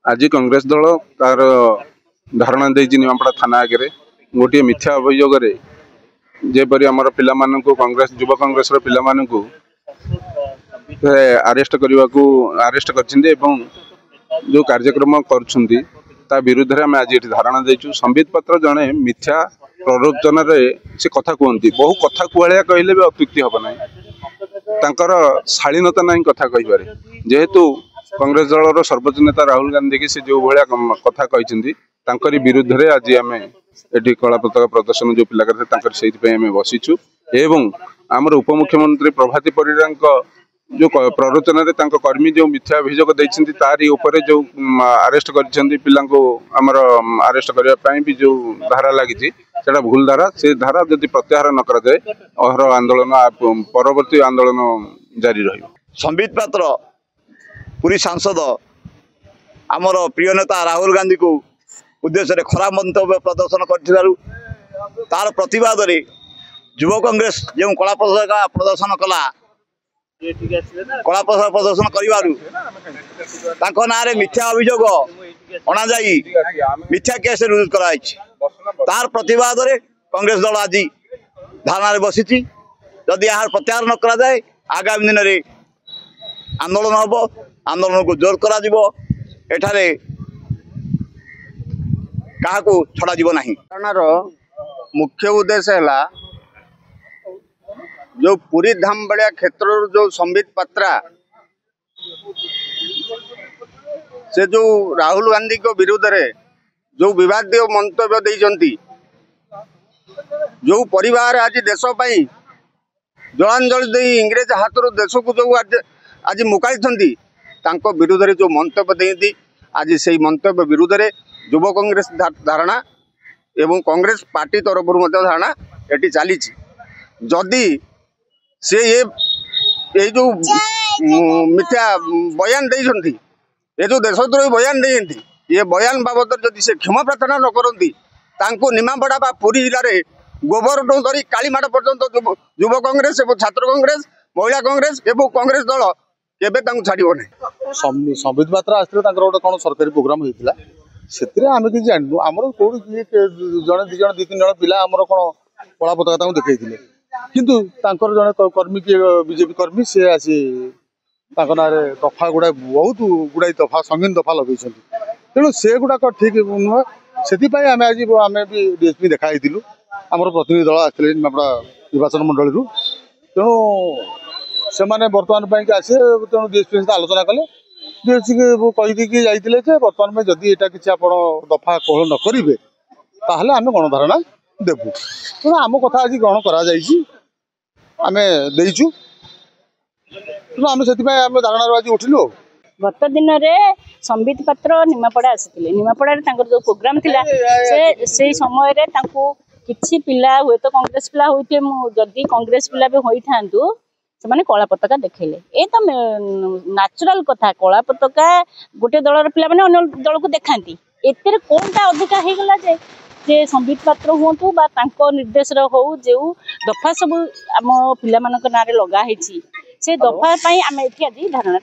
आज कांग्रेस दल तार धारणा देछि निमापड़ा थाना आगे गोटे मिथ्या अभियोग जेपरी आम पिला कांग्रेस युवा कांग्रेस पिला अरेस्ट करने को अरेस्ट कर जो कार्यक्रम कर विरुद्ध में आज ये धारणा देचु। संबित पात्र जड़े मिथ्या प्ररोचन से कथा कहते बहु कथा कुआ कहले भी अत्युक्ति हम ना शालीनता ना कथा कहीपर जेहेतु कांग्रेस दल सर्वोच्च नेता राहुल गांधी की से जो भाया कथा कहते विरुद्ध में आज आम ये कला पताका प्रदर्शन जो पिला करते बसीचु एवं आमर उपमुख्यमंत्री प्रभाती परिड़ा जो प्ररोचन कर्मी जो मिथ्या अभियोग देती तारी उपरे जो अरेस्ट कर अरेस्ट करने भी जो धारा लगी भूल धारा से धारा जदि प्रत्याहार न कराए अहर आंदोलन परवर्ती आंदोलन जारी रही। संबित पात्र पुरी सांसद आमर प्रिय नेता राहुल गांधी को उद्देश्य खराब मंतव्य प्रदर्शन कर प्रतिवाद युव कांग्रेस जो कला पताका प्रदर्शन कला कला पताका प्रदर्शन कर ना मिथ्या अभियोग अणा मिथ्या केस रुजु कराई तार प्रतिवाद कांग्रेस दल आज धारणा बसी जदि यार प्रत्याहार न करा जाए आगामी दिन में आंदोलन हम आंदोलन को जोर करा एठारे क्या छड़ा ना मुख्य उद्देश्य है जो पुरी धाम बड़िया क्षेत्र जो संबित पात्रा से जो राहुल गांधी को विरुद्ध रे जो विवादीय मंतव्य देइजंती जो परिवार आज देश जलांजलि दे इंग्रेज हाथ देश को जो आज मुकाई विरुद्ध रे जो मंतव्य देती आज से मंतव्य विरुद्ध रे युव कांग्रेस धारणा एवं कांग्रेस पार्टी तरफ धारणा ये चली जदि से ये जो मिथ्या बयान देती ये जो देशद्रोही बयान देती ये बयान बाबद जदि से क्षमा प्रार्थना न करती निमापड़ा बा पुरी जिले में गोबरठू धरी कालीमाड़ पर्यंत युव कांग्रेस और छात्र कांग्रेस महिला कांग्रेस और कांग्रेस दल केबे छाड़ो ना। संबित पात्र आसते गोटे कौन सरकारी प्रोग्राम होता से आम कि जानू आमर कौटी जड़े दिज दी तीन जन पिला आमर कौन कला पताका देखते किंतु जड़े कर्मी किए बीजेपी कर्मी सी आसी ना दफा गुड़ा बहुत गुड़ाई दफा संगीन दफा लगे तेणु से गुड़ाक ठीक नुह से आम आज आम भी डीएसपी देखाई आमर प्रतिनिधि दल आसते निमापड़ा निर्वाचन मंडल तेणु से बर्तमान आसे तेणु डीएसपी सहित आलोचना कले डीएसपी को कहीदी जाते बर्तमान में जदि यहाँ किसी आप दफा कोहल न करेंगे ताहले आम गणधारणा देवु तेणु आम कथा आज ग्रहण करचु तेणु आम से धारणा आज उठिलु। गत दिन में संबित पात्र निमापड़ा आसी निमापड़ा जो प्रोग्राम थिला से समय किसी पिला हुए तो कांग्रेस पिला होते जदि कांग्रेस पिला भी होता से कला पताका देखले ये तो नेचुरल कथा कला पताका गोटे दलर पिला माने अन्य दल को देखाती एते कौनटा अधिका हो गला जे संबित पात्र हूँ बा निर्देश हो जो दफा सब आम पिला ना लगा से दफा आम ये आज धारणा